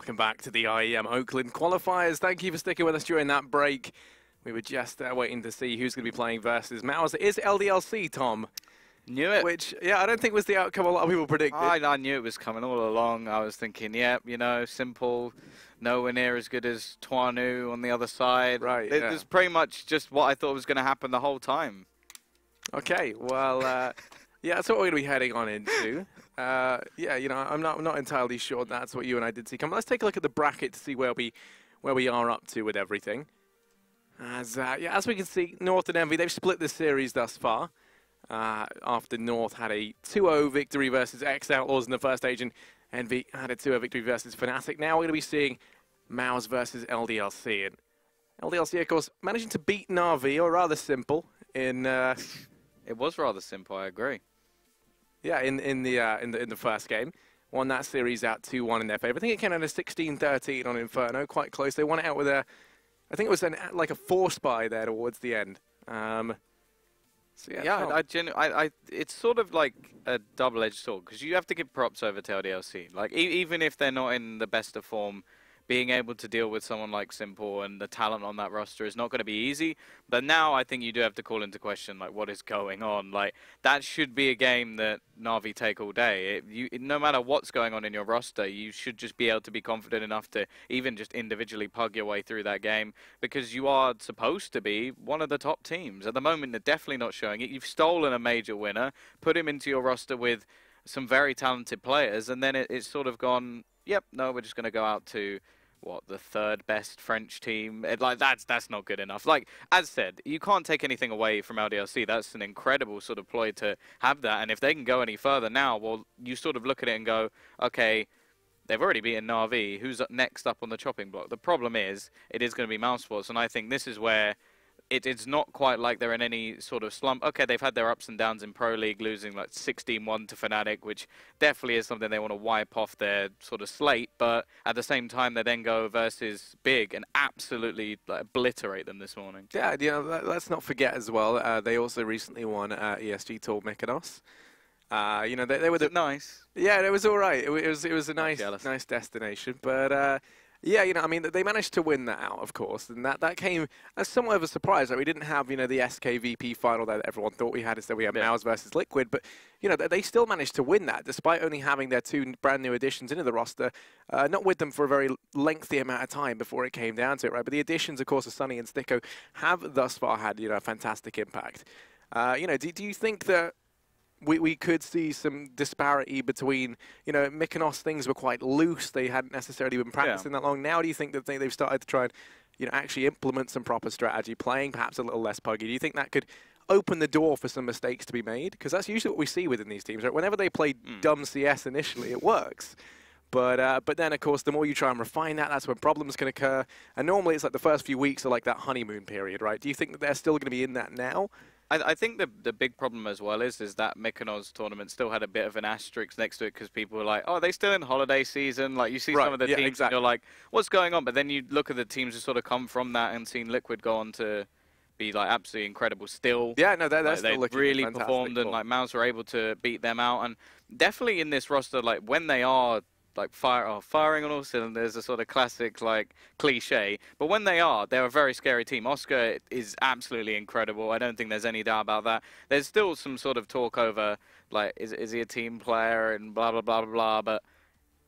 welcome back to the IEM Oakland qualifiers. Thank you for sticking with us during that break. We were just waiting to see who's going to be playing versus Mouse. It is LDLC, Tom. Knew it. Which, yeah, I don't think was the outcome a lot of people predicted. I knew it was coming all along. I was thinking, yeah, you know, simple, nowhere near as good as Tuanu on the other side. Right, It was pretty much just what I thought was going to happen the whole time. Okay, well, yeah, that's what we're going to be heading on into. Yeah, you know, I'm not entirely sure that's what you and I did see come. Let's take a look at the bracket to see where we are up to with everything. As we can see, North and Envy, they've split the series thus far. After North had a 2-0 victory versus X-Outlaws in the first stage, and Envy had a 2-0 victory versus Fnatic. Now we're going to be seeing Mouse versus LDLC. And LDLC, of course, managing to beat Na'Vi, or rather simple, in... It was rather simple, I agree. Yeah, in the first game. Won that series out 2-1 in their favor. I think it came out as 16-13 on Inferno, quite close. They won it out with a... I think it was like a force buy there towards the end. So yeah, it's sort of like a double-edged sword, because you have to give props over to LDLC. Like, even if they're not in the best of form, being able to deal with someone like Simple and the talent on that roster is not going to be easy. But now I think you do have to call into question, like, what is going on? Like, that should be a game that Na'Vi take all day. No matter what's going on in your roster, you should just be able to be confident enough to even just individually pug your way through that game, because you are supposed to be one of the top teams. At the moment, they're definitely not showing it. You've stolen a major winner, put him into your roster with some very talented players, and then it's sort of gone... Yep, no, we're just going to go out to, what, the third best French team. Like, that's not good enough. Like, as said, you can't take anything away from LDLC. That's an incredible sort of ploy to have that. And if they can go any further now, well, you sort of look at it and go, okay, they've already beaten Na'Vi. Who's next up on the chopping block? The problem is, it is going to be Mousesports. And I think this is where... It's not quite like they're in any sort of slump. Okay, they've had their ups and downs in Pro League, losing like 16-1 to Fnatic, which definitely is something they want to wipe off their sort of slate. But at the same time, they then go versus Big and absolutely like, obliterate them this morning. Yeah, you know, let's not forget as well, they also recently won ESG Tour Mykonos. You know, they were nice. Yeah, it was all right. It was a nice destination, but. Yeah, you know, I mean, they managed to win that out, of course, and that came as somewhat of a surprise. Like, we didn't have, you know, the SKVP final there that everyone thought we had. Instead, we had Mouse versus Liquid, but, you know, they still managed to win that, despite only having their two brand new additions into the roster, not with them for a very lengthy amount of time before it came down to it, right? But the additions, of course, of Sunny and Sticko have thus far had, you know, a fantastic impact. You know, do you think that we could see some disparity between, you know, Mykonos things were quite loose. They hadn't necessarily been practicing that long. Now do you think that they've started to try and, you know, actually implement some proper strategy, playing perhaps a little less puggy? Do you think that could open the door for some mistakes to be made? Because that's usually what we see within these teams, right? Whenever they play dumb CS initially, it works. But then, of course, the more you try and refine that, that's when problems can occur. And normally it's like the first few weeks are like that honeymoon period, right? Do you think that they're still going to be in that now? I think the big problem as well is that Mykonos tournament still had a bit of an asterisk next to it, because people were like, oh, are they still in holiday season? Like, you see some of the teams and you're like, what's going on? But then you look at the teams who sort of come from that and seen Liquid go on to be like absolutely incredible still. Yeah, no, they're like, still looking really fantastic. Performed, and like Mouse were able to beat them out. And definitely in this roster, like when they are like firing on all cylinders, a sort of classic like cliche, but when they're a very scary team. Oscar is absolutely incredible. I don't think there's any doubt about that. There's still some sort of talk over like is he a team player and blah blah blah blah blah, but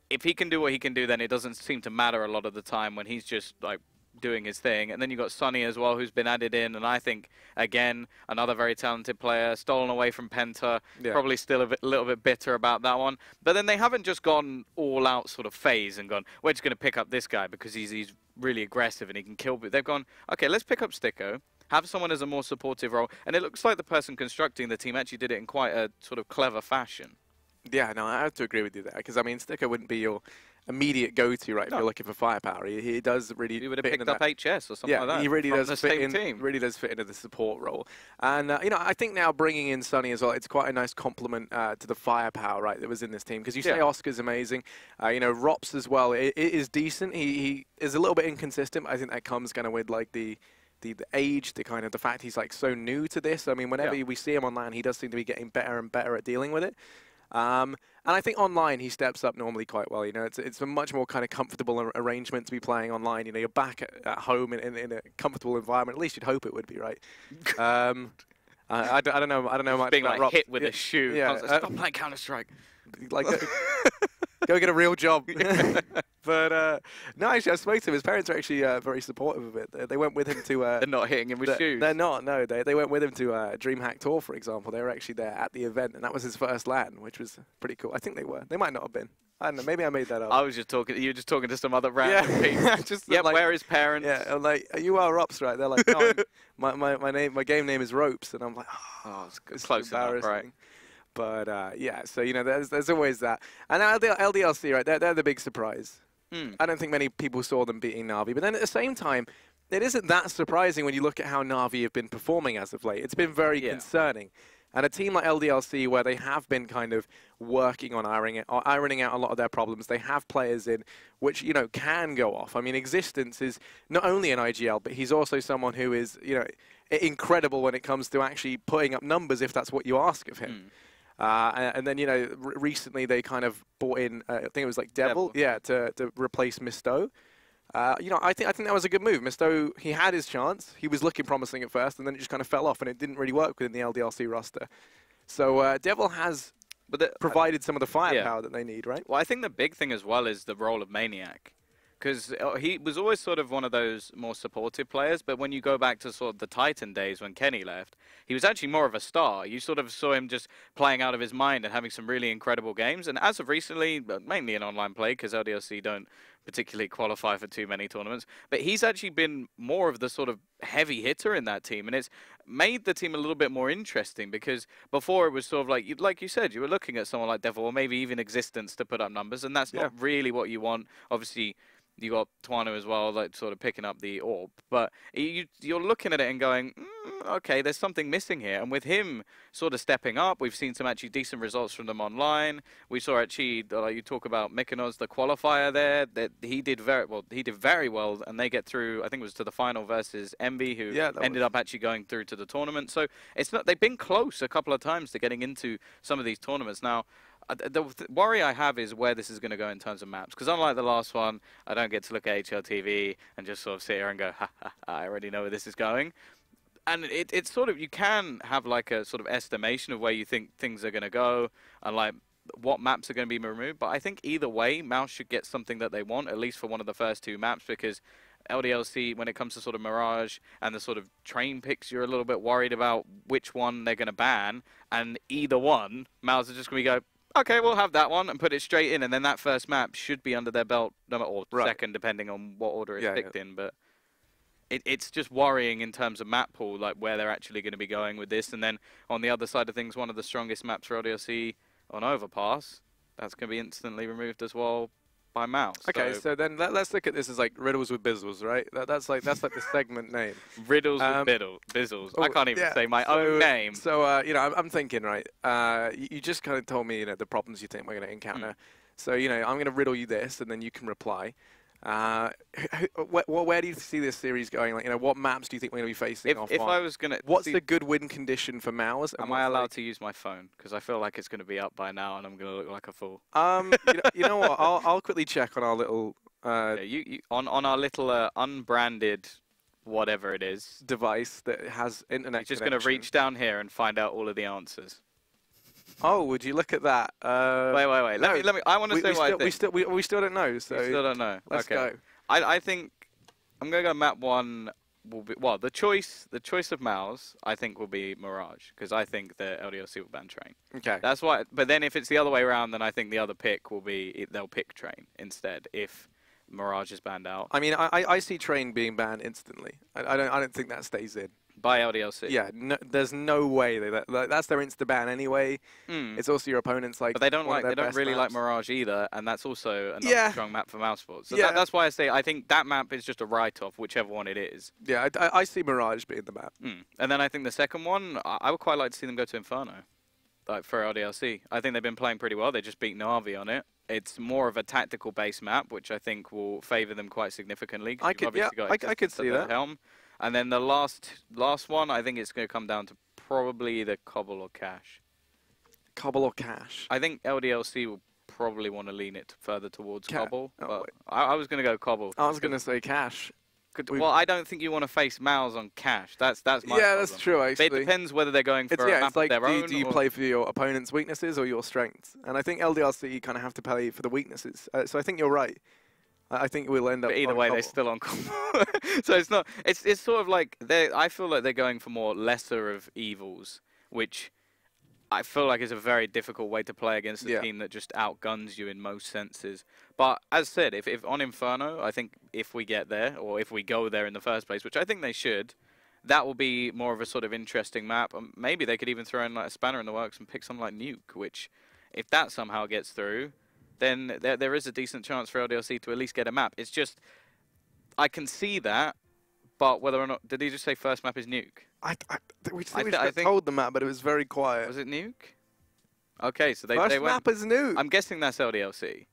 if he can do what he can do, then it doesn't seem to matter a lot of the time when he's just like doing his thing. And then you've got Sunny as well, who's been added in, and I think again another very talented player, stolen away from Penta. Probably still a little bit bitter about that one, but then they haven't just gone all out sort of phase and gone, we're just going to pick up this guy because he's really aggressive and he can kill. But they've gone, okay, let's pick up Sticko, have someone as a more supportive role, and it looks like the person constructing the team actually did it in quite a sort of clever fashion. Yeah, no, I have to agree with you there, because I mean, Sticko wouldn't be your immediate go-to, right? If you're looking for firepower, he does really. He would have picked up HS or something like that. Yeah, he really does the fit same in. Team. Really does fit into the support role, and you know, I think now bringing in Sunny as well, it's quite a nice complement to the firepower, right, that was in this team. Because you say Oscar's amazing, you know, Rops as well. It is decent. He is a little bit inconsistent. But I think that comes kind of with like the age, the kind of the fact he's like so new to this. I mean, whenever we see him online, he does seem to be getting better and better at dealing with it. And I think online he steps up normally quite well. You know, it's a much more kind of comfortable arrangement to be playing online. You know, you're back at home in a comfortable environment. At least you'd hope it would be, right? I don't know. I don't know much being about like hit with a shoe. Yeah, Stop playing Counter-Strike. Like, go get a real job. But no, actually, I spoke to him. His parents are actually very supportive of it. They went with him to. They're not hitting him with shoes. They're not. No, they went with him to DreamHack Tour, for example. They were actually there at the event, and that was his first LAN, which was pretty cool. I think they were. They might not have been. I don't know. Maybe I made that up. I was just talking. You were just talking to some other random people. Just yeah, like, where his parents? Yeah, I'm like, you are Rups, right? They're like, no, my game name is Ropes, and I'm like, oh, it's close enough, right? But yeah, so you know, there's always that. And LDLC, right? They're the big surprise. I don't think many people saw them beating Na'Vi, but then at the same time, it isn't that surprising when you look at how Na'Vi have been performing as of late. It's been very concerning. And a team like LDLC, where they have been kind of working on ironing out a lot of their problems, they have players in which, you know, can go off. I mean, Existence is not only an IGL, but he's also someone who is, you know, incredible when it comes to actually putting up numbers if that's what you ask of him. And then, you know, recently they kind of brought in, I think it was like Devil. Yeah, to replace Misto. You know, I think that was a good move. Misto, he had his chance. He was looking promising at first, and then it just kind of fell off, and it didn't really work within the LDLC roster. So Devil has provided some of the firepower that they need, right? Well, I think the big thing as well is the role of Maniac. Because he was always sort of one of those more supportive players, but when you go back to sort of the Titan days when Kenny left, he was actually more of a star. You sort of saw him just playing out of his mind and having some really incredible games. And as of recently, mainly in online play, because LDLC don't particularly qualify for too many tournaments, but he's actually been more of the sort of heavy hitter in that team, and it's made the team a little bit more interesting, because before it was sort of like you said, you were looking at someone like Devil or maybe even Existence to put up numbers, and that's not really what you want. Obviously, you got Tuano as well, like sort of picking up the orb. But you're looking at it and going, okay, there's something missing here. And with him sort of stepping up, we've seen some actually decent results from them online. We saw actually, you talk about Mykonos, the qualifier there, that he did very well. He did very well, and they get through. I think it was to the final versus Envy, who ended up actually going through to the tournament. So it's not. They've been close a couple of times to getting into some of these tournaments now. The worry I have is where this is going to go in terms of maps, because unlike the last one, I don't get to look at HLTV and just sort of sit here and go, ha, ha, ha, I already know where this is going. And it's sort of, you can have like a sort of estimation of where you think things are going to go and like what maps are going to be removed. But I think either way, Mouse should get something that they want, at least for one of the first two maps, because LDLC, when it comes to sort of Mirage and the sort of train picks, you're a little bit worried about which one they're going to ban. And either one, Mouse is just going to go, okay, we'll have that one and put it straight in, and then that first map should be under their belt, or second, depending on what order it's picked in. But it's just worrying in terms of map pool, like where they're actually going to be going with this. And then on the other side of things, one of the strongest maps for LDLC on Overpass, that's going to be instantly removed as well by Mouse. Okay, so then let's look at this as like Riddles with Bizzles, right? That's like the segment name. Riddles with Bizzles. I can't even say my own name. So you know, I'm thinking, right? You just kind of told me, you know, the problems you think we're going to encounter. So you know, I'm going to riddle you this, and then you can reply. Where do you see this series going? Like, you know, what maps do you think we're going to be facing off on? If I was going to... What's the good win condition for Mouse? Am I allowed to use my phone? Because I feel like it's going to be up by now and I'm going to look like a fool. You know what? I'll quickly check on our little... on our little unbranded whatever it is. Device that has internet You're just going to reach down here and find out all of the answers. Oh, would you look at that? Wait. Let me. I want to say what I think. We still don't know. So we still don't know. Let's go. I think I'm gonna go map one. Will be the choice of Mouse I think will be Mirage, because I think the LDLC will ban Train. Okay. That's why. But then if it's the other way around, then I think the other pick will be they'll pick Train instead if Mirage is banned out. I mean, I see Train being banned instantly. I don't think that stays in. By LDLC. Yeah, no, there's no way that's their insta ban anyway. It's also your opponent's like. But they don't really like Mirage either, and that's also another strong map for Mousesports. So that's why I say I think that map is just a write-off, whichever one it is. Yeah, I see Mirage being the map. And then I think the second one, I would quite like to see them go to Inferno, like for LDLC. I think they've been playing pretty well. They just beat Na'Vi on it. It's more of a tactical base map, which I think will favour them quite significantly. I could see that. Helm. And then the last one, I think it's going to come down to probably the Cobble or Cash. Cobble or Cash? I think LDLC will probably want to lean it further towards Cobble. Oh, But wait. I was going to go Cobble. I was going to say Cash. Well, I don't think you want to face Mouse on Cash. That's my Yeah, problem. that's true, actually. But it depends whether they're going for a map it's like, of their own. do you play for your opponent's weaknesses or your strengths? And I think LDLC, you kind of have to play for the weaknesses. So I think you're right. I think we'll end up. But either way, they're still on Cobble. So it's not. It's sort of like I feel like they're going for more lesser of evils, which I feel like is a very difficult way to play against a team that just outguns you in most senses. But as said, if on Inferno, I think if we get there, or if we go there in the first place, which I think they should, that will be more of a sort of interesting map. Maybe they could even throw in like a spanner in the works and pick something like Nuke, which, if that somehow gets through, then there is a decent chance for LDLC to at least get a map. It's just, I can see that, but whether or not, did he just say first map is Nuke? We just told the map, but it was very quiet. Was it Nuke? Okay, so they First went. map is Nuke. I'm guessing that's LDLC.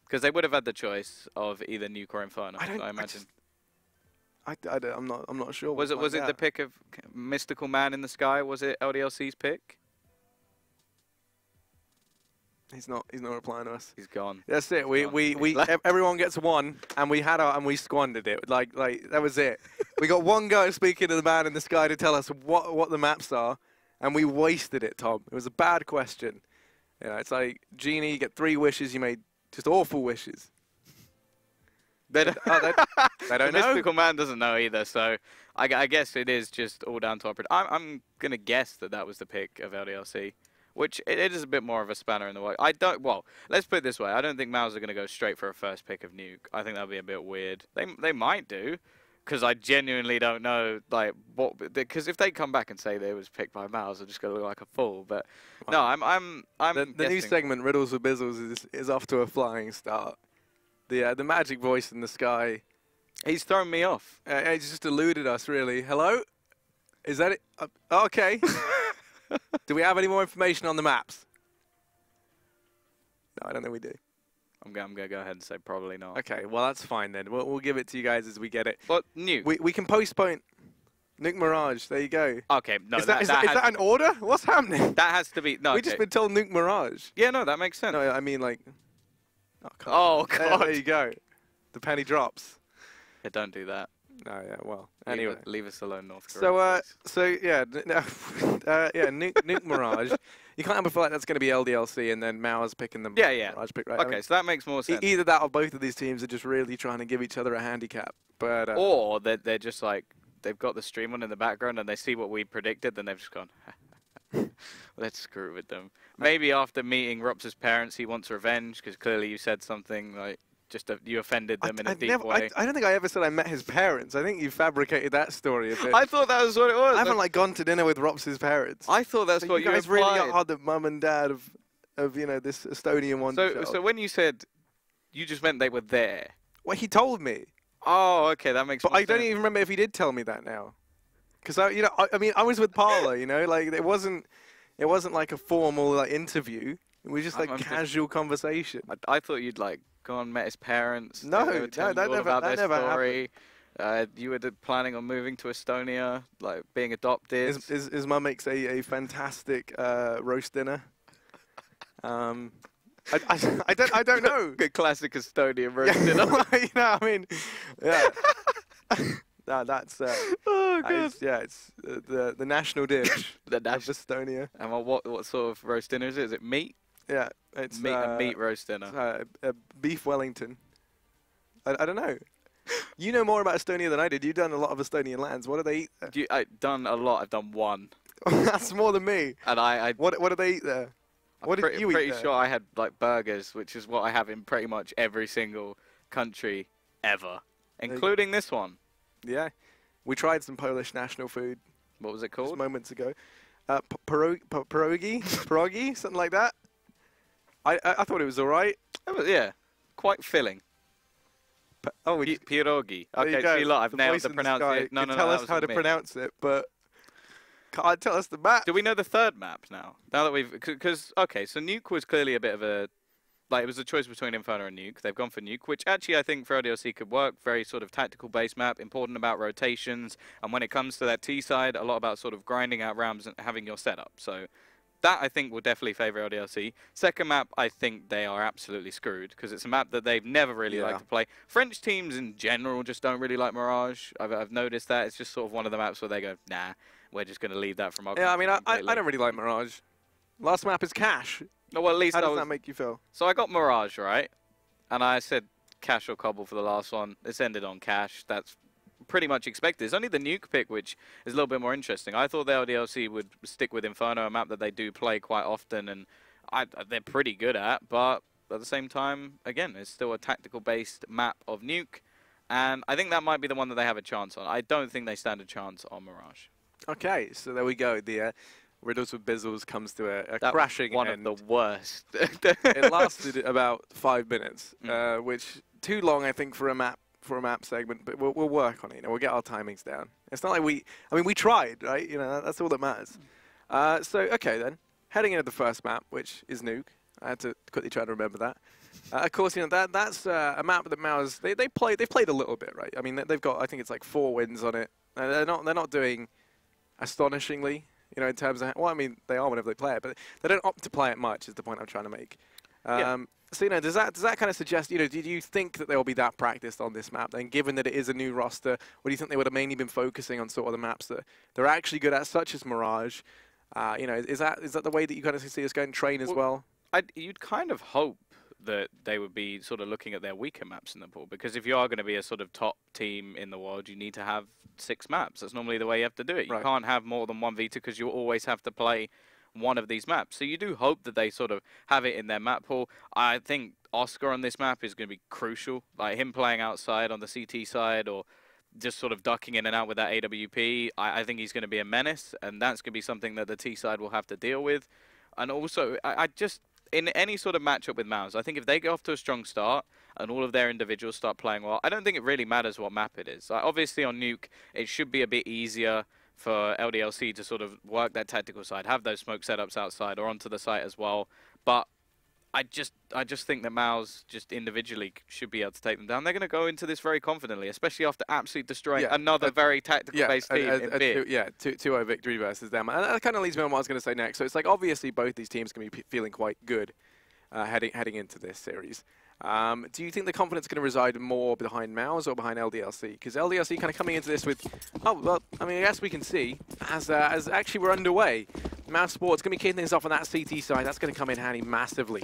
Because they would have had the choice of either Nuke or Inferno, so I imagine. I'm not sure. Was it the pick of Mystical Man in the Sky? Was it LDLC's pick? He's not replying to us. He's gone. That's it. Everyone gets one, and we squandered it. Like that was it. We got one guy speaking to the man in the sky to tell us what the maps are, and we wasted it, Tom. It was a bad question. You know, it's like, Genie, you get 3 wishes, you made just awful wishes. They don't know. Mystical Man doesn't know either, so I guess it is just all down to operator. I'm going to guess that was the pick of LDLC, which it is a bit more of a spanner in the works. Well, let's put it this way. I don't think Mouse are going to go straight for a first pick of Nuke. I think that would be a bit weird. They might do, because I genuinely don't know, like, because if they come back and say they was picked by Mouse, I'm just going to look like a fool. But no, I'm the new segment, Riddles with Bizzles, is off to a flying start. The magic voice in the sky. He's thrown me off. He's just eluded us, really. Hello? Is that it? Okay. Do we have any more information on the maps? No, I don't think we do. I'm going to go ahead and say probably not. Okay, well, that's fine then. We'll give it to you guys as we get it. But Nuke. We can postpone. Nuke Mirage, there you go. Okay, no, is that an order? What's happening? That has to be. No, We've just been told Nuke Mirage. Yeah, no, that makes sense. No, I mean, like. Oh, God. There you go. The penny drops. Yeah, don't do that. No, yeah, well, anyway. Leave us alone, North Korea. So yeah, Nuke Mirage. You can't ever feel like that's going to be LDLC and then Mauer's picking the Mirage pick, right? Okay, so that makes more sense. Either that or both of these teams are just really trying to give each other a handicap. But or they're just like, they've got the stream on in the background and they see what we predicted, then they've just gone, let's screw with them. Maybe after meeting Rops's parents, he wants revenge, because clearly you said something like, you offended them in a deep way. I don't think I ever said I met his parents. I think you fabricated that story a bit. I thought that was what it was. I haven't gone to dinner with Rops's parents. I thought that's what you guys implied. really are the mum and dad of this Estonian one. So when you said, you just meant they were there. Well, he told me. Oh, okay, that makes. But more I don't sense. even remember if he did tell me that now, because I was with Paolo. Like it wasn't like a formal interview. It was just like casual conversation. I thought you'd gone met his parents. No, that never happened. You were planning on moving to Estonia, being adopted. His mum makes a fantastic roast dinner. I don't know. Good classic Estonian roast dinner. Yeah. No, that's oh god. It's the national dish of Estonia. And what sort of roast dinner is it? Is it meat? Yeah, it's meat roast dinner. Beef Wellington. I don't know. You know more about Estonia than I did. You've done a lot of Estonian lands. What do they eat there? I've done a lot. I've done one. That's more than me. And what do they eat there? What did you eat there? I'm pretty sure I had burgers, which is what I have in pretty much every single country ever, including this one. Yeah, we tried some Polish national food. What was it called? Just moments ago. Pierogi, something like that. I thought it was all right. Yeah, quite filling. Pierogi. Okay, see, look, I've nailed the pronunciation. No, tell us how to pronounce it, but can't tell us the map. Do we know the third map now? Now that we've, because okay, so Nuke was clearly a bit of a. It was a choice between Inferno and Nuke. They've gone for Nuke, which actually I think for LDLC could work. Very sort of tactical base map, important about rotations. And when it comes to that T side, a lot about sort of grinding out rounds and having your setup. So that I think will definitely favour LDLC. Second map, I think they are absolutely screwed because it's a map that they've never really liked to play. French teams in general just don't really like Mirage. I've noticed that. It's just sort of one of the maps where they go, nah, we're just going to leave that from our Yeah, I mean, I don't really like Mirage. Last map is Cash. No, well, at least How does that make you feel? So I got Mirage, right? And I said Cash or Cobble for the last one. It's ended on Cash. That's pretty much expected. It's only the Nuke pick which is a little bit more interesting. I thought the LDLC would stick with Inferno, a map that they do play quite often, and they're pretty good at, but at the same time, again, it's still a tactical-based map of Nuke, and I think that might be the one that they have a chance on. I don't think they stand a chance on Mirage. Okay, so there we go. The Riddles with Bizzles comes to a crashing one end. of the worst. It lasted about 5 minutes, which too long, I think, for a map segment, but we'll work on it. You know, we'll get our timings down. It's not like we tried, right? You know, that's all that matters. So, okay then, heading into the first map, which is Nuke. I had to quickly try to remember that. Of course, you know, that's a map that Mouse, they've played a little bit, right? I mean, they've got, I think it's like 4 wins on it. They're not doing astonishingly, you know, in terms of, well, I mean, they are whenever they play it, but they don't opt to play it much is the point I'm trying to make. So, you know, does that kind of suggest, you know, do you think that they'll be that practiced on this map then, given that it is a new roster? Or do you think they would have mainly been focusing on sort of the maps that they're actually good at, such as Mirage? You know, is that the way that you kind of see us going train as well? You'd kind of hope that they would be sort of looking at their weaker maps in the pool, because if you are going to be a sort of top team in the world, you need to have 6 maps. That's normally the way you have to do it. You can't have more than 1 Vita because you always have to play one of these maps. So you do hope that they sort of have it in their map pool. I think Oscar on this map is going to be crucial. Like him playing outside on the CT side or just sort of ducking in and out with that AWP, I think he's going to be a menace, and that's going to be something that the T side will have to deal with. And also, I just, in any sort of matchup with Mouse, I think if they get off to a strong start and all of their individuals start playing well, I don't think it really matters what map it is. Like, obviously on Nuke, it should be a bit easier for LDLC to sort of work that tactical side, have those smoke setups outside or onto the site as well. But I just think that Mouse just individually should be able to take them down. They're going to go into this very confidently, especially after absolutely destroying another very tactical-based team in Beer. 2-0 victory versus them. And that kind of leads me on what I was going to say next. So it's like, obviously, both these teams can be feeling quite good heading into this series. Do you think the confidence is going to reside more behind Mouse or behind LDLC? Because LDLC kind of coming into this with, oh, well, I mean, I guess we can see, as actually we're underway, Mousesports going to be kicking things off on that CT side. That's going to come in handy massively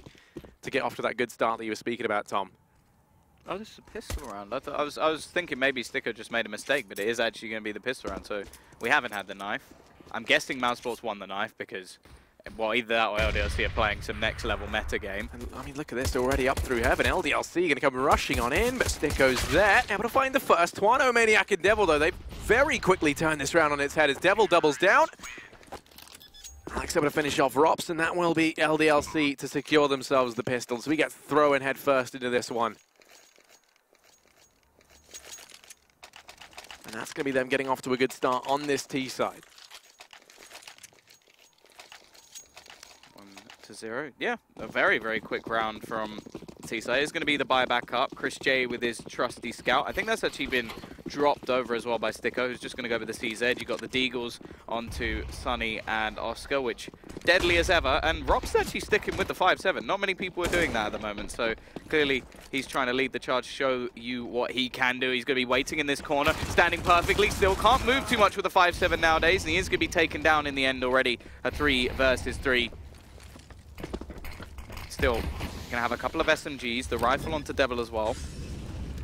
to get off to that good start that you were speaking about, Tom. Oh, this is a pistol round. I was thinking maybe Sticker just made a mistake, but it is actually going to be the pistol round, so we haven't had the knife. I'm guessing Mousesports won the knife because, well, either that or LDLC are playing some next-level meta game. And, I mean, look at this, already up through heaven. LDLC going to come rushing on in, but Sticko's there. Able to find the first. Twano, Maniac, and Devil, though, they very quickly turn this round on its head as Devil doubles down. Alex able to finish off Rops, and that will be LDLC to secure themselves the pistols. We get thrown head first into this one. And that's going to be them getting off to a good start on this T side. 1-0. Yeah, a very, very quick round from T side. It's going to be the buyback up. Chris J with his trusty scout. I think that's actually been dropped over as well by Sticko, who's just going to go with the CZ. You got the Deagles onto Sunny and Oscar, which deadly as ever. And Rob's actually sticking with the 5-7. Not many people are doing that at the moment, so clearly he's trying to lead the charge, show you what he can do. He's going to be waiting in this corner, standing perfectly still. Can't move too much with the 5-7 nowadays, and he is going to be taken down in the end already. A 3 versus 3. Still going to have a couple of SMGs, the rifle onto Devil as well.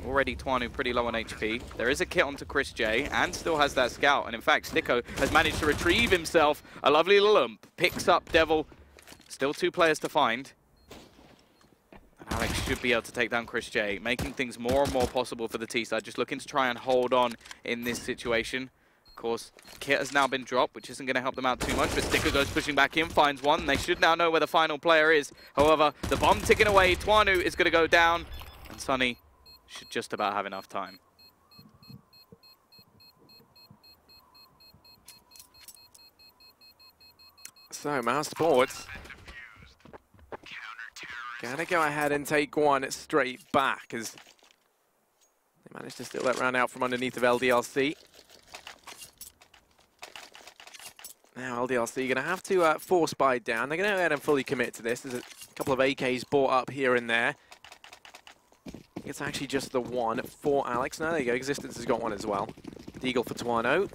Already Twanu pretty low on HP. There is a kit onto Chris J and still has that scout. And in fact, Sticko has managed to retrieve himself a lovely little ump. Picks up Devil. Still 2 players to find. And Alex should be able to take down Chris J, making things more and more possible for the T-side. Just looking to try and hold on in this situation. Of course, kit has now been dropped, which isn't going to help them out too much. But Sticker goes pushing back in, finds one. They should now know where the final player is. However, the bomb ticking away. Twanu is going to go down. And Sunny should just about have enough time. So, Mousesports gonna go ahead and take one straight back as they managed to steal that round out from underneath of LDLC. Now LDLC going to have to force buy down. They're going to go ahead and fully commit to this. There's a couple of AKs bought up here and there. It's actually just the one for Alex. Now there you go, Existence has got one as well. Deagle for Twano.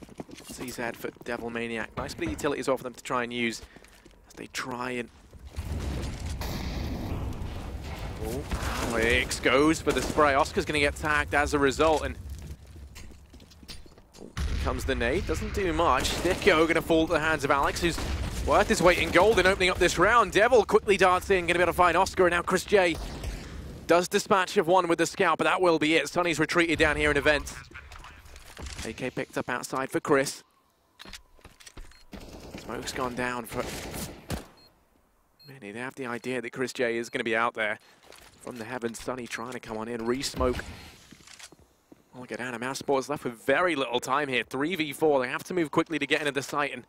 CZ for Devil Maniac. Nice bit of utility as well for them to try and use as they try and... Oh, X goes for the spray. Oscar's going to get tagged as a result, and here comes the nade. Doesn't do much. Dicko going to fall to the hands of Alex, who's worth his weight in gold in opening up this round. Devil quickly darts in, going to be able to find Oscar, and now Chris J does dispatch of one with the scout, but that will be it. Sonny's retreated down here in events. AK picked up outside for Chris. Smoke's gone down for many. They have the idea that Chris J is going to be out there. From the heavens, Sonny trying to come on in, re-smoke. I'll get down. Mousesports left with very little time here. 3v4. They have to move quickly to get into the site, and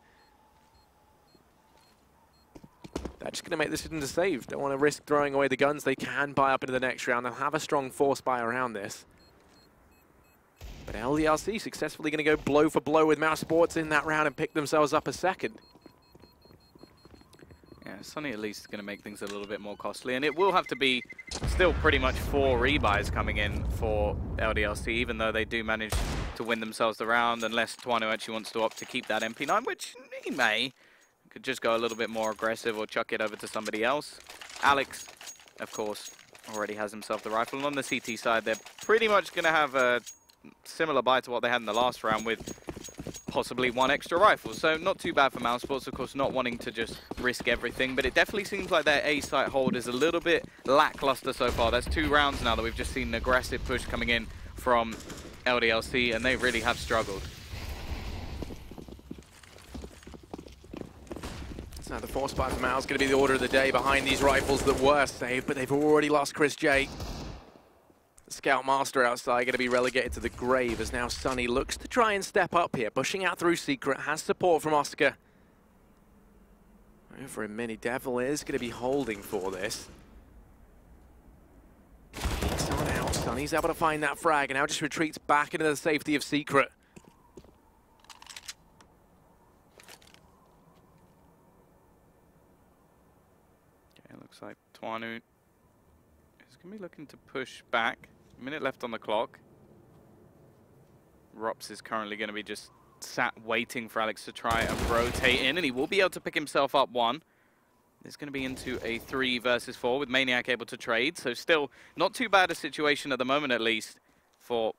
they're just going to make the decision to save. Don't want to risk throwing away the guns they can buy up into the next round. They'll have a strong force buy around this. But LDLC successfully going to go blow for blow with Mousesports in that round and pick themselves up a second. Yeah, Sonny at least is going to make things a little bit more costly, and it will have to be still pretty much 4 rebuys coming in for LDLC, even though they do manage to win themselves the round, unless Twano actually wants to opt to keep that MP9, which he may. Could just go a little bit more aggressive or chuck it over to somebody else. Alex, of course, already has himself the rifle, and on the CT side, they're pretty much going to have a similar buy to what they had in the last round, with possibly 1 extra rifle. So not too bad for Mousesports, of course, not wanting to just risk everything, but it definitely seems like their A site hold is a little bit lackluster so far. That's 2 rounds now that we've just seen an aggressive push coming in from LDLC, and they really have struggled. So the force buy from Mal is going to be the order of the day behind these rifles that were saved, but they've already lost Chris J. The Scoutmaster outside going to be relegated to the grave as now Sonny looks to try and step up here, pushing out through Secret, has support from Oscar. Over in Mini, Devil is going to be holding for this. He's on out, Sonny's able to find that frag and now just retreats back into the safety of Secret. Okay, looks like Twano is going to be looking to push back. A minute left on the clock. Rops is currently going to be just sat waiting for Alex to try and rotate in, and he will be able to pick himself up 1. It's going to be into a 3 versus 4 with Maniac able to trade, so still not too bad a situation at the moment, at least for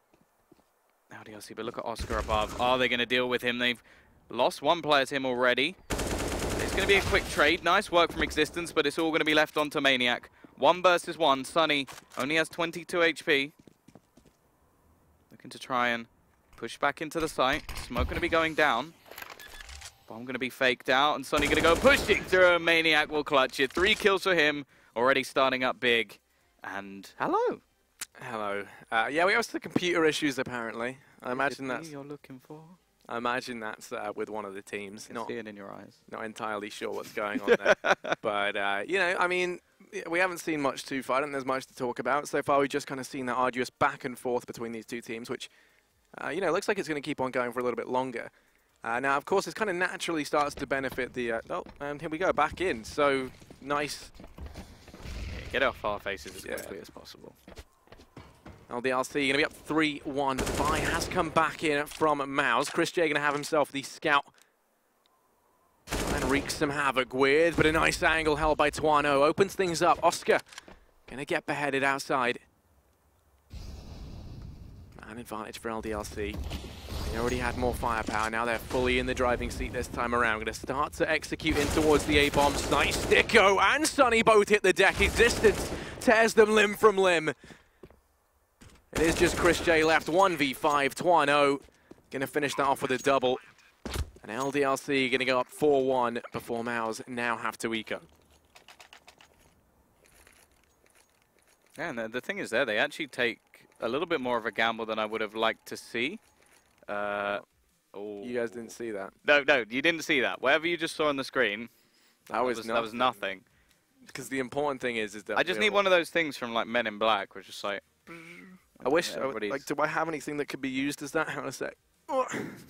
LDLC. But look at Oscar above. Are they going to deal with him? They've lost 1 player to him already. It's going to be a quick trade. Nice work from Existence, but it's all going to be left onto Maniac. 1 versus 1. Sonny only has 22 HP. Looking to try and push back into the site. Smoke going to be going down. Bomb going to be faked out, and Sonny going to go pushing through. Maniac will clutch it. 3 kills for him. Already starting up big. And hello. Hello. Yeah, we have some computer issues apparently. I imagine that's you're looking for. I imagine that's with one of the teams. I can see it in your eyes. Not entirely sure what's going on there. But, you know, I mean, we haven't seen much too far. I don't think there's much to talk about. So far, we've just kind of seen that arduous back and forth between these 2 teams, which, you know, looks like it's going to keep on going for a little bit longer. Now, of course, this kind of naturally starts to benefit the... oh, and here we go, back in. So, nice. Yeah, get off our faces as quickly as possible. LDLC going to be up 3-1. The buy has come back in from Mouse. Chris J going to have himself the scout. And wreaks some havoc with, but a nice angle held by Twano. Opens things up. Oscar going to get beheaded outside. An advantage for LDLC. They already had more firepower. Now they're fully in the driving seat this time around. Going to start to execute in towards the A-bombs. Nice. Dicko and Sonny both hit the deck. Existence tears them limb from limb. It is just Chris J left, 1v5, Twano going to finish that off with a double. And LDLC going to go up 4-1 before Mouse now have to eco. Yeah, and the thing is there, they actually take a little bit more of a gamble than I would have liked to see. Oh. You guys didn't see that? No, you didn't see that. Whatever you just saw on the screen, that was nothing. Because the important thing is that... I just need one of those things from, like, Men in Black, which is like... I wish, like, do I have anything that could be used as that? Hang on a sec.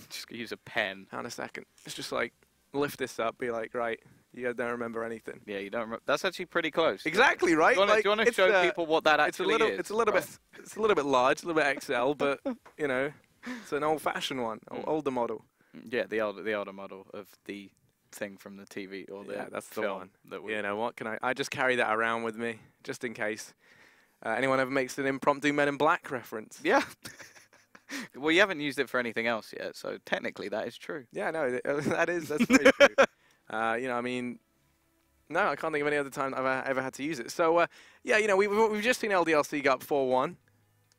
Just use a pen. Hang on a second. It's just like lift this up, be like, right, you guys don't remember anything. Yeah, you don't remember. That's actually pretty close. Exactly, right? Do you want to show people what that actually is? It's a little bit large, a little bit XL, but, you know, it's an old-fashioned one, older model. Yeah, the older model of the thing from the TV or the that's the film one. That you know what? I just carry that around with me just in case anyone ever makes an impromptu Men in Black reference. Yeah. Well, you haven't used it for anything else yet, so technically that is true. Yeah, no, that's very true. You know, I mean, no, I can't think of any other time I've ever had to use it. So yeah, you know, we've just seen LDLC go up 4-1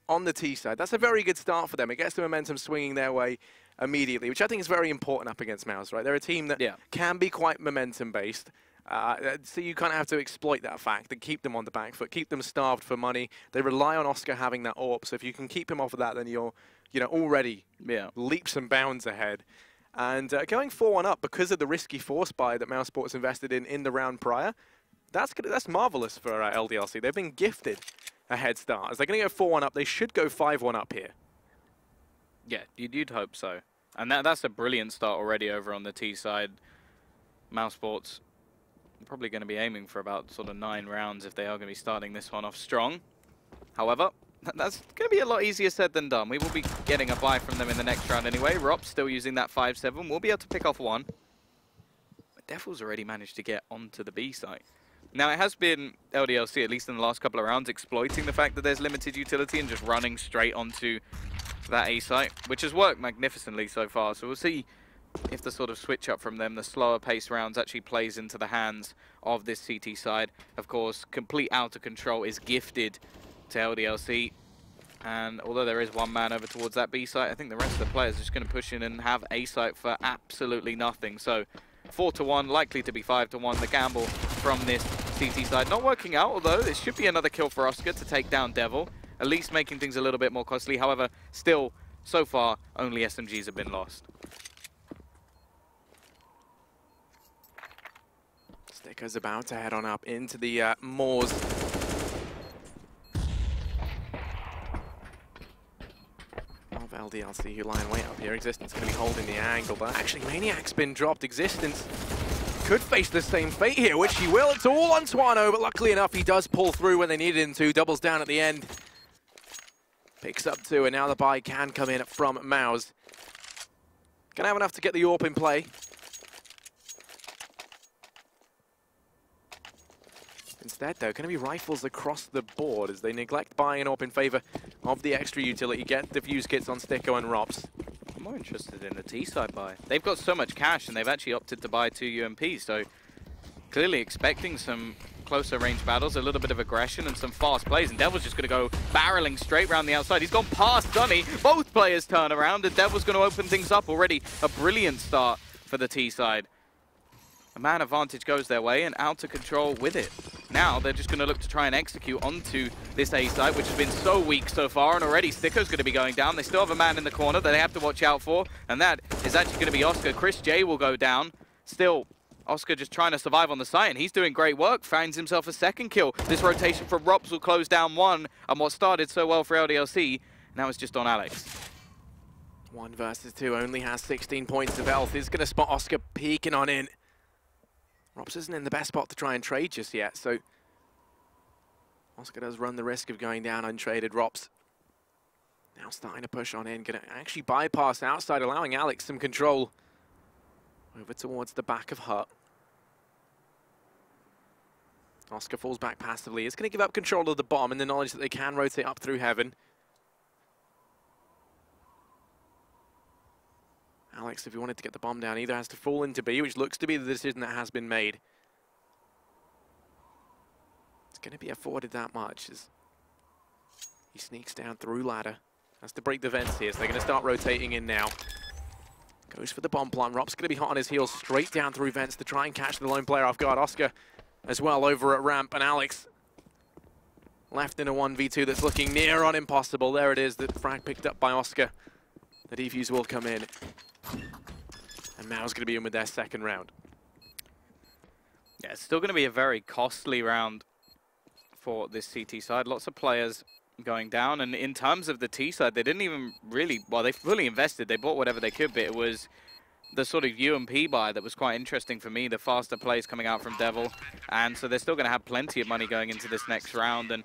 on the T side. That's a very good start for them. It gets the momentum swinging their way immediately, which I think is very important up against Mouse, right? They're a team that can be quite momentum-based, so you kind of have to exploit that fact and keep them on the back foot, keep them starved for money. They rely on Oscar having that AWP, so if you can keep him off of that, then you're, you know, already leaps and bounds ahead. And going 4-1 up because of the risky force buy that Mousesports invested in the round prior, that's marvelous for LDLC. They've been gifted a head start. As they're going to go 4-1 up, they should go 5-1 up here. Yeah, you'd hope so. And that's a brilliant start already over on the T side. Mousesports probably going to be aiming for about sort of 9 rounds if they are going to be starting this one off strong. However, that's going to be a lot easier said than done. We will be getting a buy from them in the next round anyway. Rops still using that 5-7. We'll be able to pick off 1. But Devil's already managed to get onto the B site. Now, it has been LDLC, at least in the last couple of rounds, exploiting the fact that there's limited utility and just running straight onto that A site, which has worked magnificently so far. So we'll see if the sort of switch up from them, the slower pace rounds, actually plays into the hands of this CT side. Of course, complete outer control is gifted to LDLC. And although there is one man over towards that B site, I think the rest of the players are just going to push in and have A site for absolutely nothing. So 4-1, likely to be 5-1. The gamble from this CT side not working out, although this should be another kill for Oscar to take down Devil, at least making things a little bit more costly. However, still, so far, only SMGs have been lost. Sticker's about to head on up into the Moors. Of LDLC, who lie in wait up here. Existence going to be holding the angle, but actually Maniac's been dropped. Existence could face the same fate here, which he will. It's all on Twano, but luckily enough, he does pull through when they needed him to. Doubles down at the end. Picks up 2, and now the buy can come in from Mouse. Gonna have enough to get the AWP in play. Instead, though, going to be rifles across the board as they neglect buying AWP in favor of the extra utility. Get defuse kits on Sticko and Rops. I'm more interested in the T side buy. They've got so much cash, and they've actually opted to buy 2 UMPs, so clearly expecting some closer range battles, a little bit of aggression and some fast plays, and Devil's just going to go barreling straight around the outside. He's gone past Dunny. Both players turn around, and Devil's going to open things up already. A brilliant start for the T side. A man advantage goes their way, and out of control with it. Now they're just going to look to try and execute onto this A site, which has been so weak so far, and already Sticko's going to be going down. They still have a man in the corner that they have to watch out for, and that is actually going to be Oscar. Chris J will go down. Still, Oscar just trying to survive on the site, and he's doing great work. Finds himself a second kill. This rotation from Rops will close down 1, and what started so well for LDLC, now it's just on Alex. 1 versus 2, only has 16 points of health. Is going to spot Oscar peeking on in. Rops isn't in the best spot to try and trade just yet, so Oscar does run the risk of going down untraded. Rops now starting to push on in, going to actually bypass outside, allowing Alex some control over towards the back of Hut. Oscar falls back passively. He's going to give up control of the bomb in the knowledge that they can rotate up through heaven. Alex, if he wanted to get the bomb down, either has to fall into B, which looks to be the decision that has been made. It's going to be afforded that much as he sneaks down through ladder. Has to break the vents here, so they're going to start rotating in now. Goes for the bomb plant. Rob's going to be hot on his heels straight down through vents to try and catch the lone player off guard. Oscar as well over at ramp, and Alex left in a 1v2 that's looking near on impossible. There it is, the frag picked up by Oscar. The defuse will come in. And Mao's going to be in with their second round. Yeah, it's still going to be a very costly round for this CT side. Lots of players going down. And in terms of the T side, they didn't even really, well, they fully invested. They bought whatever they could, but it was the sort of UMP buy that was quite interesting for me, the faster plays coming out from Devil. And so they're still going to have plenty of money going into this next round. And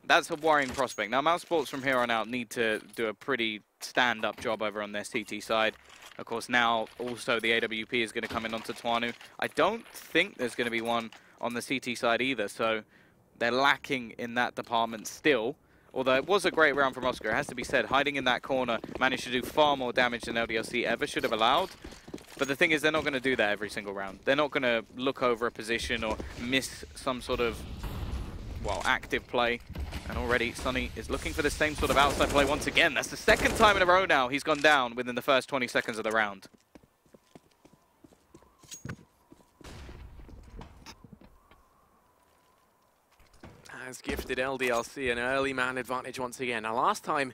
that's a worrying prospect. Now, Mousesports from here on out need to do a pretty stand-up job over on their CT side. Of course, now also the AWP is going to come in onto Twanu. I don't think there's going to be one on the CT side either, so they're lacking in that department still. Although it was a great round from Oscar, it has to be said, hiding in that corner managed to do far more damage than LDLC ever should have allowed. But the thing is, they're not going to do that every single round. They're not going to look over a position or miss some sort of, well, active play. And already Sonny is looking for the same sort of outside play once again. That's the second time in a row now he's gone down within the first 20 seconds of the round. Has gifted LDLC an early man advantage once again. Now last time,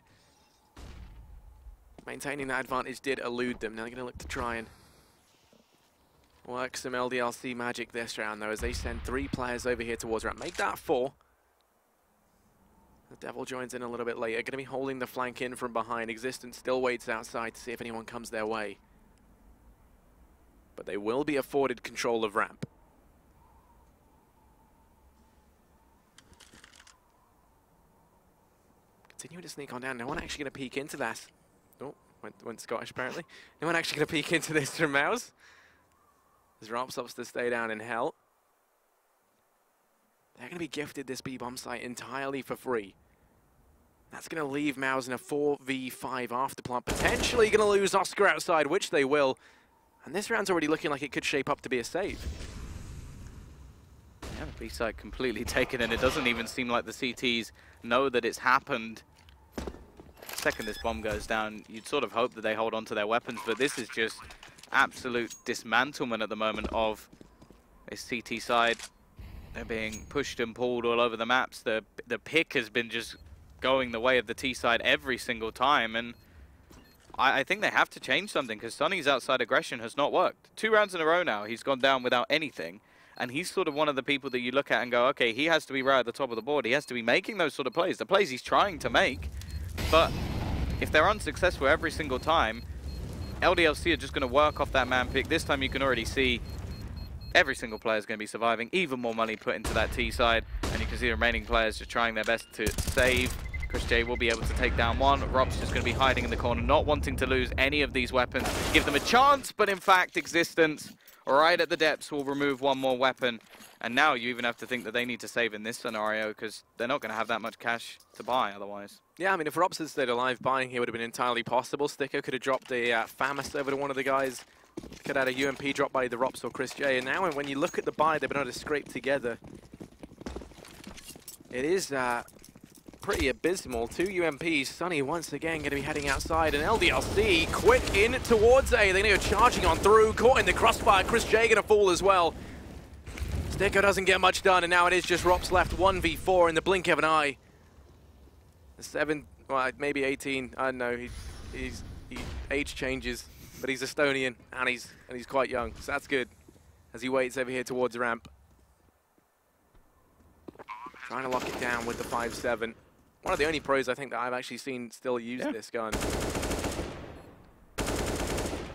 maintaining that advantage did elude them. Now they're going to look to try and work some LDLC magic this round though, as they send 3 players over here towards ramp. Make that 4. The Devil joins in a little bit later. Going to be holding the flank in from behind. Existence still waits outside to see if anyone comes their way. But they will be afforded control of ramp. Continuing to sneak on down. No one actually going to peek into that. Oh, went Scottish apparently. No one actually going to peek into this from Mouse. As Rops opts to stay down in hell. They're going to be gifted this B-bomb site entirely for free. That's going to leave Mouse in a 4v5 afterplant. Potentially going to lose Oscar outside, which they will. And this round's already looking like it could shape up to be a save. Yeah, the B side completely taken, and it doesn't even seem like the CTs know that it's happened. The second this bomb goes down, you'd sort of hope that they hold on to their weapons, but this is just absolute dismantlement at the moment of a CT side. They're being pushed and pulled all over the maps. The pick has been just going the way of the T side every single time, and I think they have to change something, because Sonny's outside aggression has not worked. 2 rounds in a row now, he's gone down without anything. And he's sort of one of the people that you look at and go, okay, he has to be right at the top of the board. He has to be making those sort of plays, the plays he's trying to make. But if they're unsuccessful every single time, LDLC are just going to work off that man pick. This time you can already see every single player is going to be surviving. Even more money put into that T side. And you can see the remaining players just trying their best to save. Chris J will be able to take down one. Rob's just going to be hiding in the corner, not wanting to lose any of these weapons. Give them a chance, but in fact, Existence right at the depths will remove one more weapon. And now you even have to think that they need to save in this scenario, because they're not going to have that much cash to buy otherwise. Yeah, I mean, if Robs had stayed alive, buying here would have been entirely possible. Sticker could have dropped a FAMAS over to one of the guys. Could have had a UMP drop by the Rops or Chris J. And now when you look at the buy, they've been able to scrape together. It is pretty abysmal. 2 UMPs. Sonny once again going to be heading outside. And LDLC quick in towards A. They're going to go charging on through. Caught in the crossfire. Chris J going to fall as well. Sticker doesn't get much done. And now it is just Rops left 1v4 in the blink of an eye. 7, well, maybe 18. I don't know. He age changes. But he's Estonian. And he's quite young. So that's good. As he waits over here towards the ramp. Trying to lock it down with the 5-7. One of the only pros I think that I've actually seen still use this gun.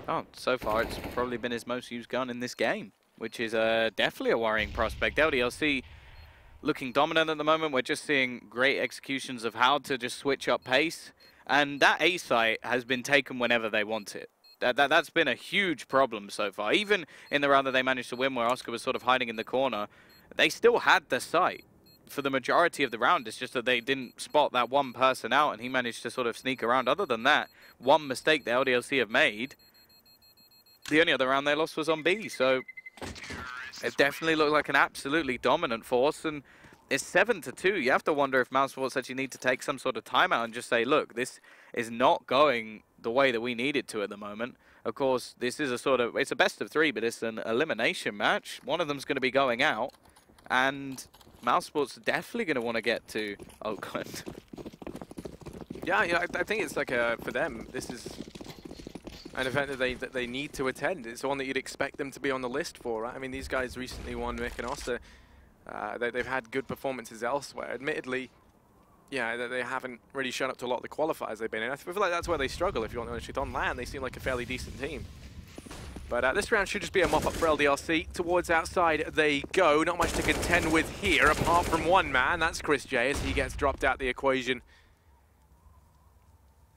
Oh, so far it's probably been his most used gun in this game, which is definitely a worrying prospect. LDLC looking dominant at the moment. We're just seeing great executions of how to just switch up pace. And that A site has been taken whenever they want it. That's been a huge problem so far. Even in the round that they managed to win, where Oscar was sort of hiding in the corner, they still had the site for the majority of the round. It's just that they didn't spot that one person out, and he managed to sort of sneak around. Other than that, one mistake the LDLC have made, the only other round they lost was on B. So it definitely looked like an absolutely dominant force, and it's 7-2. You have to wonder if Mousesports actually need to take some sort of timeout and just say, look, this is not going the way that we need it to at the moment. Of course, this is a sort of, it's a best of 3, but it's an elimination match. One of them's going to be going out, and Mousesports are definitely going to want to get to Oakland. Yeah, I think it's like for them, this is an event that they need to attend. It's one that you'd expect them to be on the list for, right? I mean, these guys recently won Nuke and Ossa. They've had good performances elsewhere. Admittedly, yeah, they haven't really shown up to a lot of the qualifiers they've been in. I feel like that's where they struggle, if you want to honest. On land, they seem like a fairly decent team. But this round should just be a mop-up for LDLC. Towards outside they go. Not much to contend with here, apart from one man. That's Chris J as he gets dropped out the equation.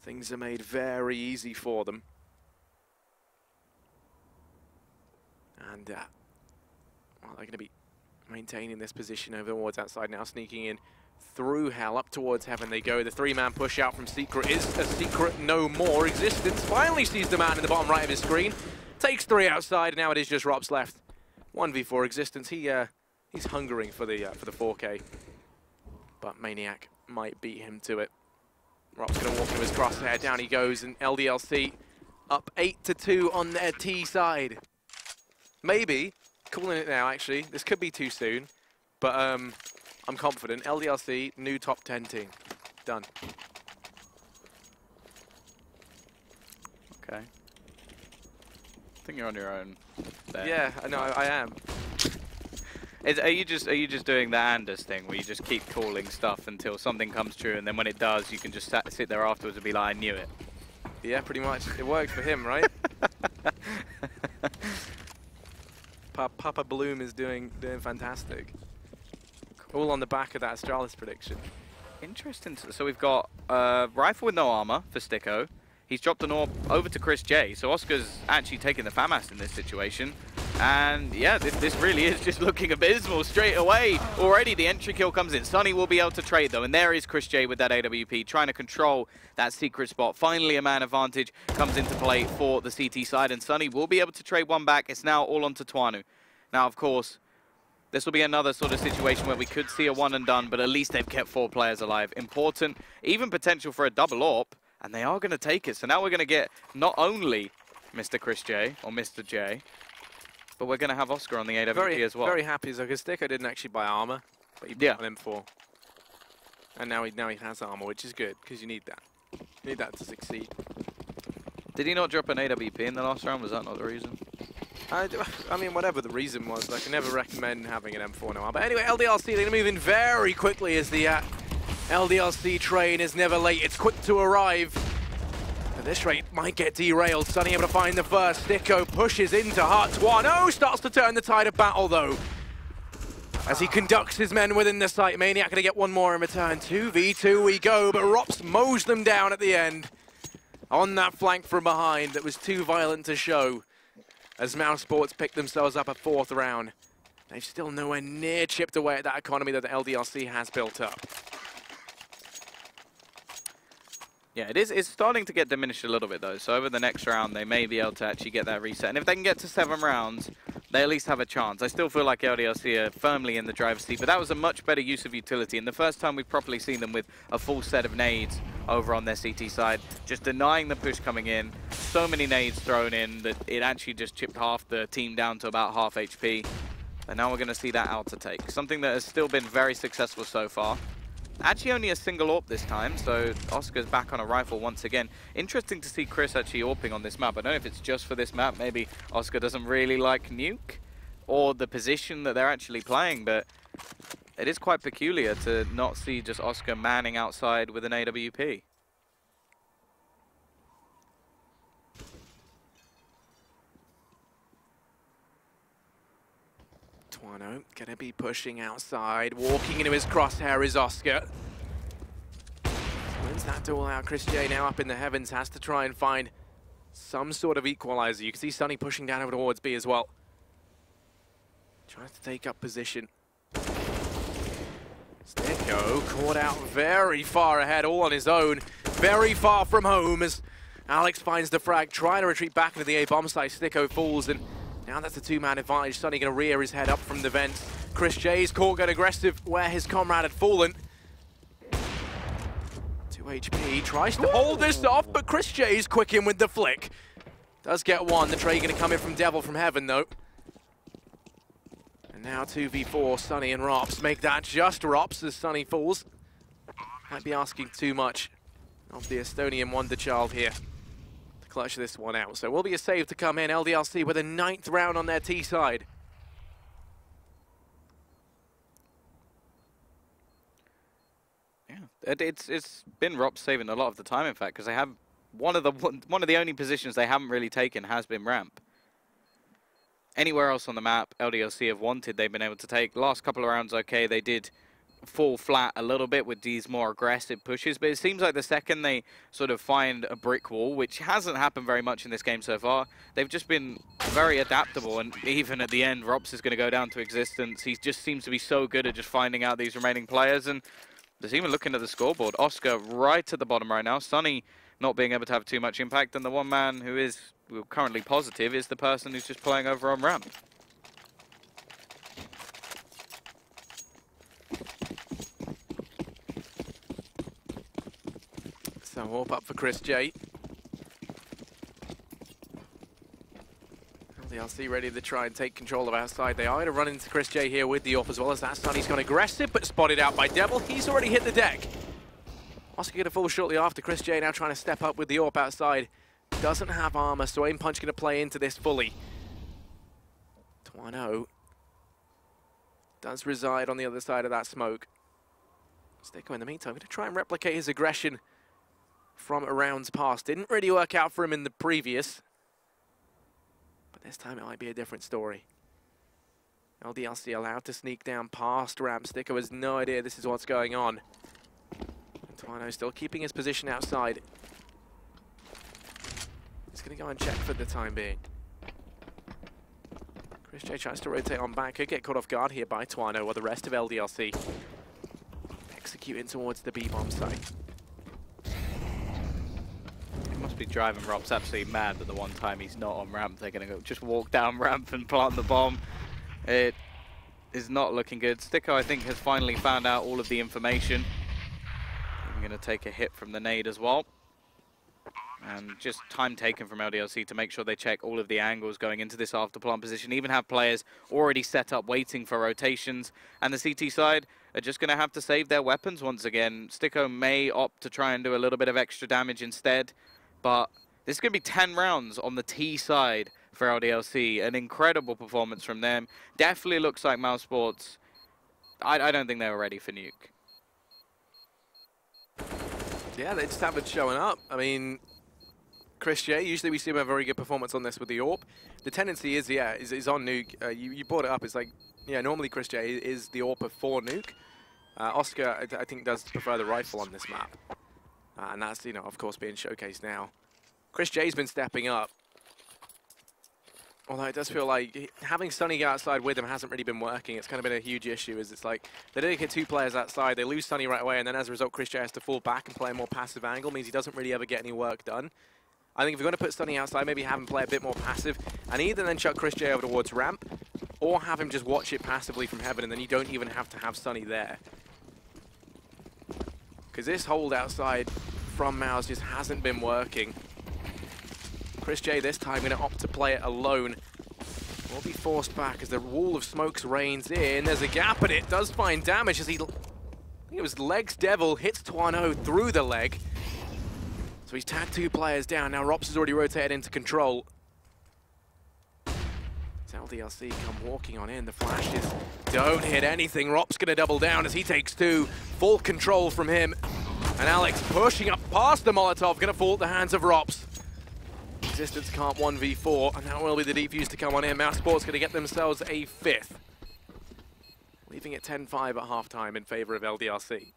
Things are made very easy for them. And well, they're going to be maintaining this position over towards outside now, sneaking in through Hell. Up towards Heaven they go. The three-man push out from Secret is a Secret no more. Existence finally sees the man in the bottom right of his screen. Takes three outside, and now it is just Rops left. 1v4 Existence. He's hungering for the 4K, but Maniac might beat him to it. Rops gonna walk into his crosshair. Down he goes, and LDLC up 8-2 on their T side. Maybe calling it now. Actually, this could be too soon, but I'm confident. LDLC new top 10 team. Done. Okay. I think you're on your own there. Yeah, no, I am. Are you just doing the Anders thing where you just keep calling stuff until something comes true, and then when it does, you can just sit there afterwards and be like, I knew it? Yeah, pretty much. It worked for him, right? Papa Bloom is doing fantastic. All on the back of that Astralis prediction. Interesting. So we've got Rifle with no armor for Sticko. He's dropped an orb over to Chris J. So Oscar's actually taking the FAMAS in this situation. And yeah, this really is just looking abysmal straight away. Already the entry kill comes in. Sunny will be able to trade though. And there is Chris J with that AWP trying to control that secret spot. Finally a man advantage comes into play for the CT side. And Sunny will be able to trade one back. It's now all on to Twanu. Now, of course, this will be another sort of situation where we could see a one and done, but at least they've kept 4 players alive. Important, even potential for a double AWP, and they are going to take it. So now we're going to get not only Mr. Chris J, or Mr. J, but we're going to have Oscar on the AWP as well. Very happy, because Sticko didn't actually buy armor, but he bought an M4. And now he has armor, which is good, because you need that. You need that to succeed. Did he not drop an AWP in the last round? Was that not the reason? I mean, whatever the reason was, I can never recommend having an M4 now. But anyway, LDLC, they're going to move in very quickly as the LDLC train is never late. It's quick to arrive. At this rate, might get derailed. Sunny able to find the first. Sticko pushes into Hut. Oh, starts to turn the tide of battle, though. As he conducts his men within the site. Maniac going to get one more in return. 2v2 we go, but Rops mows them down at the end. On that flank from behind that was too violent to show. As Mousesports pick themselves up a 4th round. They've still nowhere near chipped away at that economy that the LDLC has built up. Yeah, it's starting to get diminished a little bit though. So over the next round, they may be able to actually get that reset. And if they can get to 7 rounds, they at least have a chance. I still feel like LDLC are firmly in the driver's seat, but that was a much better use of utility. And the first time we've properly seen them with a full set of nades over on their CT side, just denying the push coming in. So many nades thrown in that it actually just chipped half the team down to about half HP. And now we're going to see that outer take. Something that has still been very successful so far. Actually only a single AWP this time, so Oscar's back on a rifle once again. Interesting to see Chris actually AWPing on this map. I don't know if it's just for this map. Maybe Oscar doesn't really like Nuke or the position that they're actually playing, but it is quite peculiar to not see just Oscar manning outside with an AWP. Twano gonna be pushing outside. Walking into his crosshair is Oscar. Wins that duel out. Chris J now up in the heavens, has to try and find some sort of equalizer. You can see Sunny pushing down over towards B as well. Tries to take up position. Sticko caught out very far ahead, all on his own. Very far from home as Alex finds the frag, trying to retreat back into the A-bomb site. Sticko falls, and now that's a 2-man advantage. Sunny going to rear his head up from the vents. Chris J's caught going aggressive where his comrade had fallen. 2 HP, tries to hold this off, but Chris J's quick in with the flick. Does get one. The trade going to come in from Devil from Heaven, though. And now 2v4, Sunny and Rops make that just Rops as Sunny falls. Might be asking too much of the Estonian wonder child here to clutch this one out. So will be a save to come in. LDLC with a 9th round on their T side. Yeah, it's been Rops saving a lot of the time, in fact, because they have one of the only positions they haven't really taken has been ramp. anywhere else on the map LDLC have wanted, they've been able to take. Last couple of rounds, okay, they did fall flat a little bit with these more aggressive pushes, but it seems like the second they sort of find a brick wall, which hasn't happened very much in this game so far, they've just been very adaptable, and even at the end, Rops is going to go down to existence. He just seems to be so good at just finding out these remaining players, and there's even looking at the scoreboard, Oscar right at the bottom right now, Sunny not being able to have too much impact, and the one man who is currently positive is the person who's just playing over on ramp. So warp up for Chris J. LDLC ready to try and take control of outside. They are going to run into Chris J here with the AWP as well as that. Sunny's gone aggressive, but spotted out by Devil. He's already hit the deck. Oscar going to fall shortly after. Chris J now trying to step up with the AWP outside. Doesn't have armor, so Aim Punch going to play into this fully. Twano does reside on the other side of that smoke. Sticko in the meantime going to try and replicate his aggression from rounds past. Didn't really work out for him in the previous, but this time it might be a different story. LDLC allowed to sneak down past ramp. Sticko has no idea this is what's going on. Twano still keeping his position outside. He's going to go and check for the time being. Chris J tries to rotate on back. Could get caught off guard here by Twano or the rest of LDLC. Executing towards the B-bomb site. Must be driving Rob's absolutely mad that the one time he's not on ramp, they're going to go just walk down ramp and plant the bomb. It is not looking good. Sticko, I think, has finally found out all of the information. I'm going to take a hit from the nade as well. And just time taken from LDLC to make sure they check all of the angles going into this after plant position. Even have players already set up waiting for rotations. And the CT side are just going to have to save their weapons once again. Sticko may opt to try and do a little bit of extra damage instead. But this is going to be 10 rounds on the T side for LDLC. An incredible performance from them. Definitely looks like Mousesports. I don't think they were ready for Nuke. Yeah, they just haven't shown up. I mean, Chris J, usually we see him have a very good performance on this with the AWP. The tendency is, yeah, is on Nuke. You brought it up. It's like, yeah, normally Chris J is the AWP for Nuke. Oscar, I think, does prefer the rifle on this map. And that's, you know, of course, being showcased now. Chris J's been stepping up. Although it does feel like having Sunny go outside with him hasn't really been working. It's kind of been a huge issue. Is it's like they don't get two players outside, they lose Sunny right away, and then as a result, Chris J has to fall back and play a more passive angle. Means he doesn't really ever get any work done. I think if you're going to put Sunny outside, maybe have him play a bit more passive, and either then chuck Chris J over towards ramp, or have him just watch it passively from heaven, and then you don't even have to have Sunny there. Because this hold outside from Mouse just hasn't been working. Chris J this time going to opt to play it alone. Will be forced back as the wall of smokes rains in. There's a gap, and it does find damage as he... I think it was Legs Devil hits Twano through the leg. So he's tagged two players down. Now Rops has already rotated into control. LDLC come walking on in. The flashes don't hit anything. Rops going to double down as he takes two. Full control from him. And Alex pushing up past the Molotov. Going to fall at the hands of Rops. Resistance can't 1v4. And that will be the defuse to come on in. Mousesports going to get themselves a fifth. Leaving it 10-5 at halftime in favor of LDLC.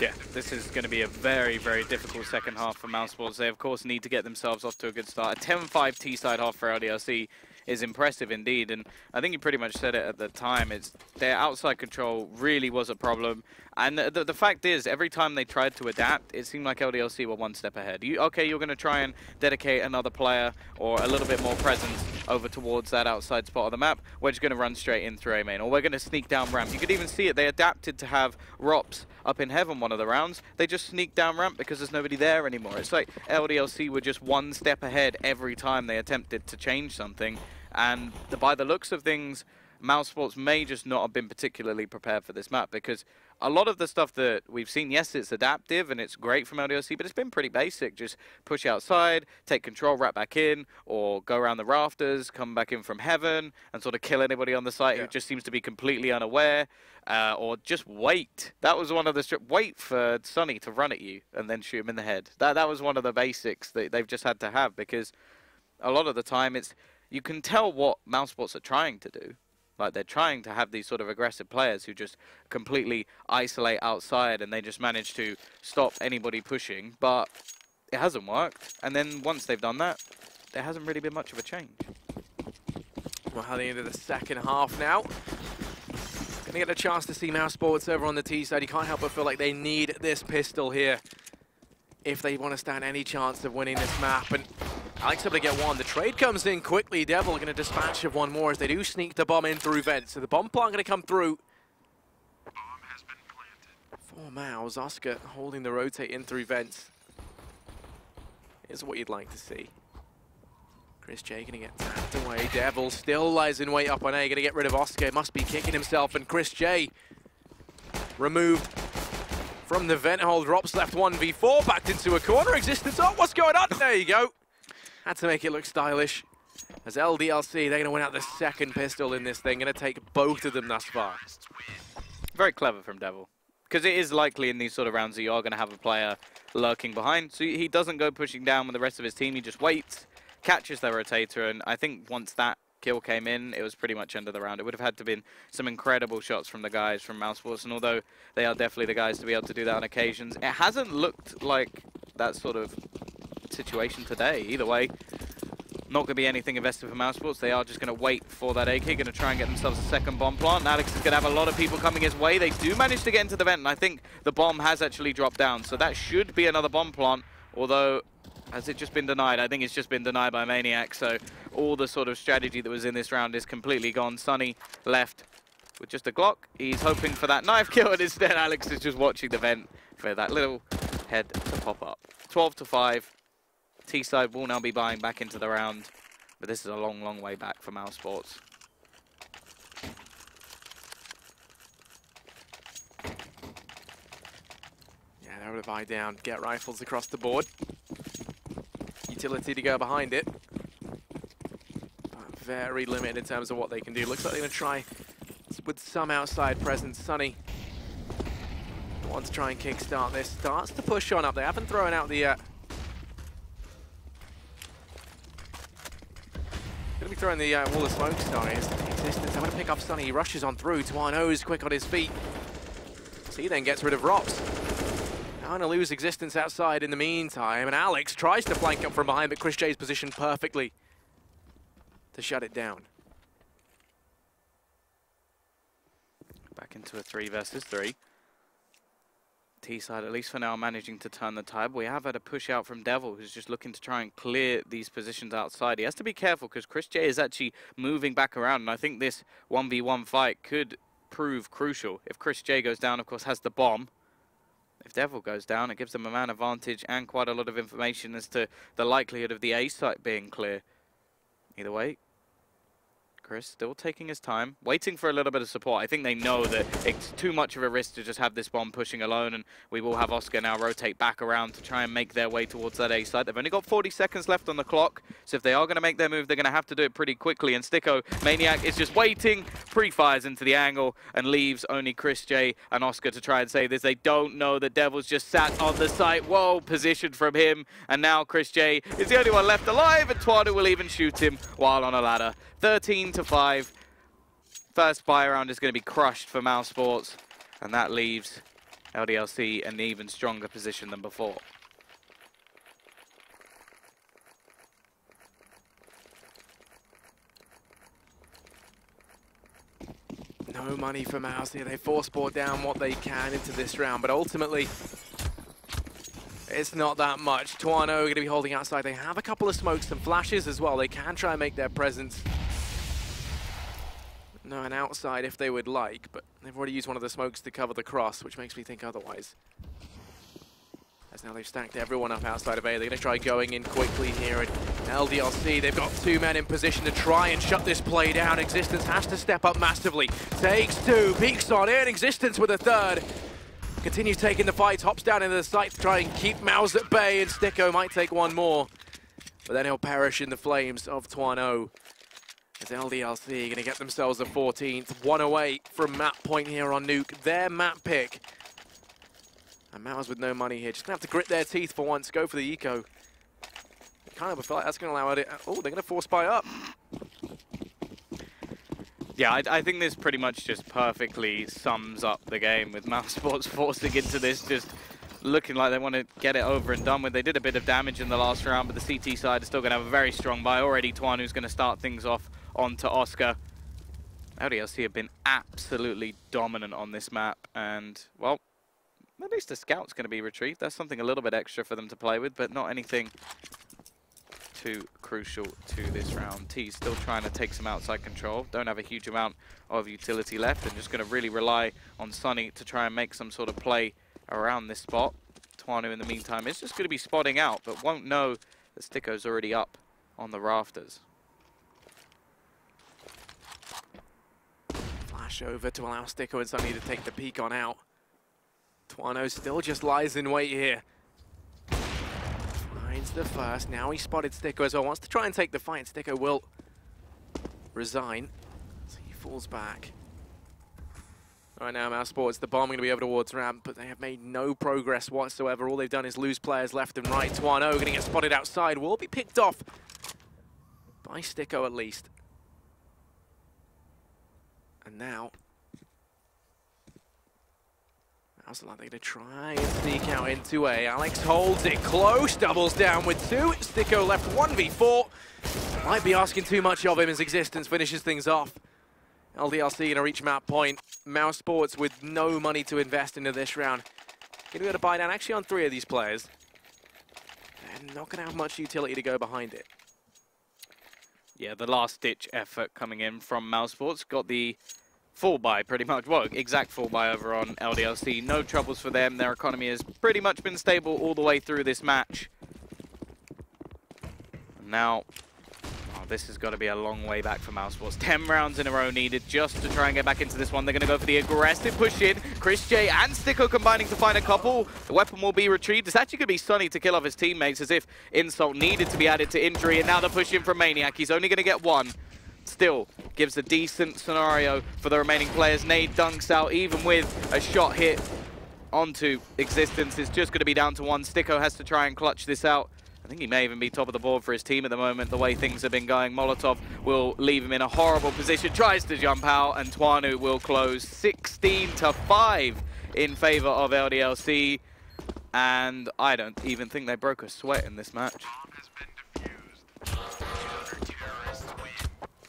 Yeah, this is going to be a very, very difficult second half for Mousesports. They, of course, need to get themselves off to a good start. A 10-5 T-side half for LDLC is impressive indeed, and I think you pretty much said it at the time. It's their outside control really was a problem, and the fact is, every time they tried to adapt, it seemed like LDLC were one step ahead. Okay, you're going to try and dedicate another player or a little bit more presence over towards that outside spot of the map. We're just going to run straight in through A main, or we're going to sneak down ramp. You could even see it. They adapted to have Rops up in heaven one of the rounds. They just sneaked down ramp because there's nobody there anymore. It's like LDLC were just one step ahead every time they attempted to change something. And by the looks of things, Mousesports may just not have been particularly prepared for this map, because a lot of the stuff that we've seen, yes, it's adaptive and it's great from LDLC, but it's been pretty basic. Just push outside, take control right back in, or go around the rafters, come back in from heaven, and sort of kill anybody on the site who just seems to be completely unaware, or just wait. That was one of the wait for Sunny to run at you and then shoot him in the head. That was one of the basics that they've just had to have, because a lot of the time it's you can tell what Mousesports are trying to do. Like, they're trying to have these sort of aggressive players who just completely isolate outside, and they just manage to stop anybody pushing, but it hasn't worked. And then once they've done that, there hasn't really been much of a change. We're heading into the second half now. Gonna get a chance to see Mousesports over on the T side. You can't help but feel like they need this pistol here if they want to stand any chance of winning this map. And Alex able to get one. The trade comes in quickly. Devil going to dispatch of one more as they do sneak the bomb in through vents. So the bomb plant going to come through. Bomb has been planted. For Mouse, Oscar holding the rotate in through vents. Here's what you'd like to see. Chris J going to get tapped away. Devil still lies in wait up on A. Going to get rid of Oscar. Must be kicking himself. And Chris J removed from the vent hole. Drops left 1v4. Backed into a corner. Existence. Oh, what's going on? There you go. Had to make it look stylish. As LDLC, they're going to win out the second pistol in this thing. Going to take both of them thus far. Very clever from Devil. Because it is likely in these sort of rounds that you are going to have a player lurking behind. So he doesn't go pushing down with the rest of his team. He just waits, catches their rotator, and I think once that kill came in, it was pretty much end of the round. It would have had to have been some incredible shots from the guys from Mousesports, and although they are definitely the guys to be able to do that on occasions, it hasn't looked like that sort of situation today. Either way, not going to be anything invested for Mousesports. They are just going to wait for that AK, going to try and get themselves a second bomb plant. And Alex is going to have a lot of people coming his way. They do manage to get into the vent, and I think the bomb has actually dropped down. So that should be another bomb plant, although has it just been denied? I think it's just been denied by Maniac. So all the sort of strategy that was in this round is completely gone. Sunny left with just a Glock. He's hoping for that knife kill, and instead Alex is just watching the vent for that little head to pop up. 12-5. T-side will now be buying back into the round, but this is a long, long way back for Mousesports. Yeah, they're able to buy down, get rifles across the board. Utility to go behind it. But very limited in terms of what they can do. Looks like they're going to try with some outside presence. Sunny wants to try and kickstart this. Starts to push on up. They haven't thrown out the... Going to be throwing the wall of smoke sorry. Existence. I'm going to pick up Sunny. He rushes on through. Tuano's quick on his feet. So he then gets rid of Rops. Going to lose Existence outside in the meantime. And Alex tries to flank up from behind, but Chris J's positioned perfectly to shut it down. Back into a 3 versus 3. T-side, at least for now, managing to turn the tide. We have had a push out from Devil, who's just looking to try and clear these positions outside. He has to be careful because Chris J is actually moving back around, and I think this 1v1 fight could prove crucial. If Chris J goes down, of course, has the bomb. If Devil goes down, it gives them a man advantage and quite a lot of information as to the likelihood of the A site being clear. Either way, Chris still taking his time, waiting for a little bit of support. I think they know that it's too much of a risk to just have this bomb pushing alone, and we will have Oscar now rotate back around to try and make their way towards that A site. They've only got 40 seconds left on the clock, so if they are going to make their move, they're going to have to do it pretty quickly. And Sticko, Maniac, is just waiting, pre-fires into the angle, and leaves only Chris J and Oscar to try and save this. They don't know that Devil's just sat on the site. Whoa, position from him, and now Chris J is the only one left alive, and Tuano will even shoot him while on a ladder. 13-5. First buy round is going to be crushed for Mousesports, and that leaves LDLC in an even stronger position than before. No money for Mouse here. They force bought down what they can into this round, but ultimately it's not that much. Tuano going to be holding outside. They have a couple of smokes and flashes as well. They can try and make their presence known outside if they would like, but they've already used one of the smokes to cover the cross, which makes me think otherwise. As now they've stacked everyone up outside of A. They're going to try going in quickly here at LDLC. They've got 2 men in position to try and shut this play down. Existence has to step up massively. Takes 2, peeks on in. Existence with a 3rd. Continues taking the fight, hops down into the site to try and keep Mouse at bay, and Sticko might take one more. But then he'll perish in the flames of Tuano. As LDLC going to get themselves a 14th, 1 away from map point here on Nuke. Their map pick. And Mouse with no money here. Just going to have to grit their teeth for once, go for the eco. Kind of feel like that's going to allow it. Oh, they're going to force buy up. Yeah, I think this pretty much just perfectly sums up the game with Mousesports forcing into this, just looking like they want to get it over and done with. They did a bit of damage in the last round, but the CT side is still going to have a very strong buy. Already Twanu's going to start things off onto Oscar. LDLC have been absolutely dominant on this map, and, well, at least the scout's going to be retrieved. That's something a little bit extra for them to play with, but not anything too crucial to this round. T's still trying to take some outside control. Don't have a huge amount of utility left, and just going to really rely on Sunny to try and make some sort of play around this spot. Twanu, in the meantime, is just going to be spotting out, but won't know that Sticko's already up on the rafters. Flash over to allow Sticko and Sunny to take the peek on out. Twanu still just lies in wait here. Finds the first. Now he spotted Sticko as well. Wants to try and take the fight. Sticko will resign. So he falls back. Right now, Mousesports, the bomb going to be over towards ramp, but they have made no progress whatsoever. All they've done is lose players left and right. Twanu going to get spotted outside. Will be picked off by Sticko at least. And now Mouse are going to try and sneak out into A. Alex holds it close, doubles down with 2. Sticko left 1v4. Might be asking too much of him. His existence finishes things off. LDLC going to reach map point. Mousesports with no money to invest into this round. Going to be able to buy down actually on 3 of these players. And not going to have much utility to go behind it. Yeah, the last-ditch effort coming in from Mousesports. Got the full buy, pretty much. Well, exact full buy over on LDLC. No troubles for them. Their economy has pretty much been stable all the way through this match. And now, oh, this has got to be a long way back for Mousesports. 10 rounds in a row needed just to try and get back into this one. They're going to go for the aggressive push in. Chris J and Sticko combining to find a couple. The weapon will be retrieved. It's actually going to be Sunny to kill off his teammates, as if insult needed to be added to injury. And now the push in from Maniac. He's only going to get 1. Still gives a decent scenario for the remaining players. Nade dunks out, even with a shot hit onto existence. It's just going to be down to 1. Sticko has to try and clutch this out. I think he may even be top of the board for his team at the moment, the way things have been going. Molotov will leave him in a horrible position, tries to jump out, and Twanu will close 16-5 in favor of LDLC. And I don't even think they broke a sweat in this match.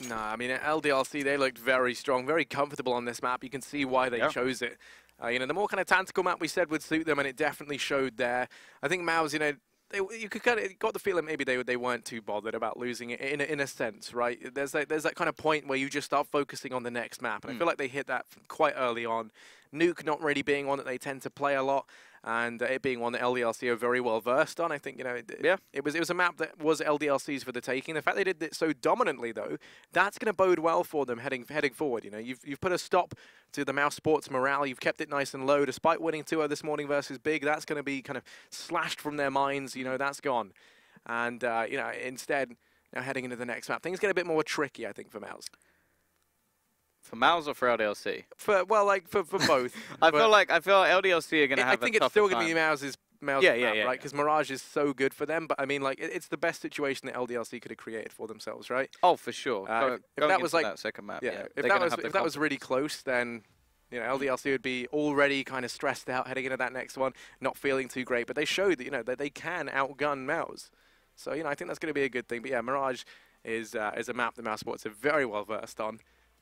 No, I mean, at LDLC, they looked very strong, very comfortable on this map. You can see why they chose it. You know, the more kind of tactical map we said would suit them, and it definitely showed there. I think Mouse, you know, you could kind of got the feeling maybe they weren't too bothered about losing it in a sense, right? There's that kind of point where you just start focusing on the next map, and I feel like they hit that quite early on. Nuke not really being one that they tend to play a lot, and it being one that LDLC are very well versed on. I think, you know, it was a map that was LDLC's for the taking. The fact they did it so dominantly, though, that's going to bode well for them heading forward. You know, you've put a stop to the Mousesports morale. You've kept it nice and low, despite winning 2-0 this morning versus Big. That's going to be kind of slashed from their minds. You know, that's gone, and you know, instead now heading into the next map, things get a bit more tricky, I think, for Mouse. For Mouse or for LDLC? For both. I feel like LDLC are going to have. I think it's still going to be Mouse's map, right? Yeah. Because Mirage is so good for them. But I mean, like, it's the best situation that LDLC could have created for themselves, right? Oh, for sure. If that was like that second map, if that was really close, then you know LDLC would be already kind of stressed out heading into that next one, not feeling too great. But they showed that, you know, that they can outgun Mouse. So, you know, I think that's going to be a good thing. But yeah, Mirage is a map that Mousesports are very well versed on.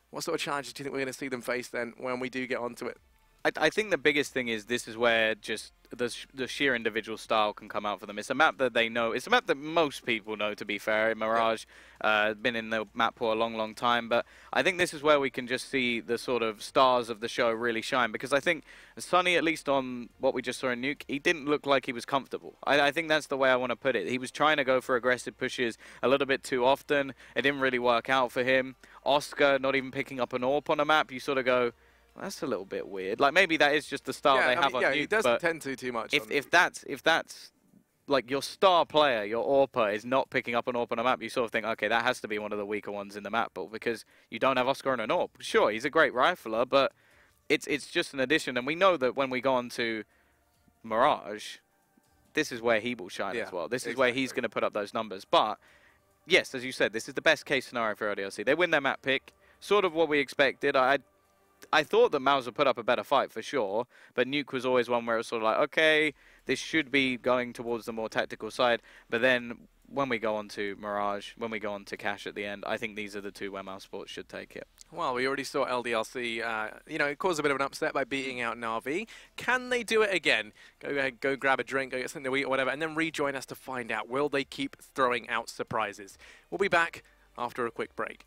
What sort of challenges do you think we're going to see them face then when we do get onto it? I think the biggest thing is this is where just the sheer individual style can come out for them. It's a map that they know. It's a map that most people know, to be fair. Mirage, been in the map for a long, long time. But I think this is where we can just see the sort of stars of the show really shine. Because I think Sunny, at least on what we just saw in Nuke, he didn't look like he was comfortable. I think that's the way I want to put it. He was trying to go for aggressive pushes a little bit too often. It didn't really work out for him. Oscar not even picking up an AWP on a map. You sort of go, well, that's a little bit weird. Like, maybe that is just the style they have on Nuke. Yeah, he doesn't tend to too much. If that's like your star player, your AWPer is not picking up an AWP on a map, you sort of think, okay, that has to be one of the weaker ones in the map, but because you don't have Oscar on an AWP. Sure, he's a great rifler, but it's just an addition, and we know that when we go on to Mirage, this is where he will shine as well. This is where he's going to put up those numbers. But yes, as you said, this is the best case scenario for LDLC. They win their map pick. sort of what we expected. I thought that Mouse would put up a better fight for sure, but Nuke was always one where it was sort of like, okay, this should be going towards the more tactical side. But then when we go on to Mirage, when we go on to Cash at the end, I think these are the two where Mousesports should take it. Well, we already saw LDLC, you know, it caused a bit of an upset by beating out Na'Vi. Can they do it again? Go ahead, go grab a drink, go get something to eat or whatever, and then rejoin us to find out. Will they keep throwing out surprises? We'll be back after a quick break.